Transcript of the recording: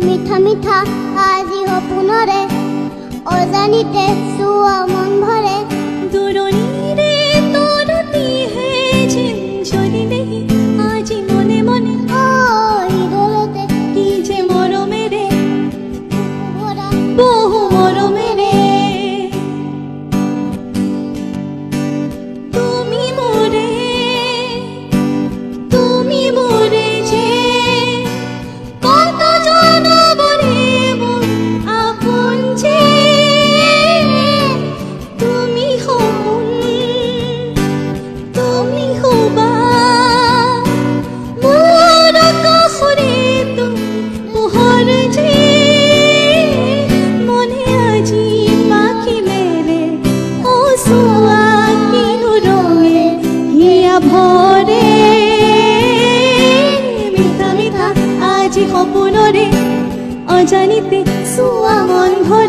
মিঠা মিঠা আজি সপোনৰে অজানিতে চুৱা মন ভৰে দূৰণিৰে তৰতিহে যেন জ্বলিলেহি আজি মনে মনে হৃদয়তে কি যে মৰমেৰে ভৰা বহু মৰমেৰে তুমি মোৰে যে কত জনমৰে মোৰ আপোন যে তুমি সপোন তুমি শুবা মোৰ কাষৰে পোহৰ যে মনে আজি পাখিলেৰে চোৱা কিনো ৰঙে হিয়া ভৰে মিঠা মিঠা আজি সপোনৰে অজানিতে চুৱা মন ভৰে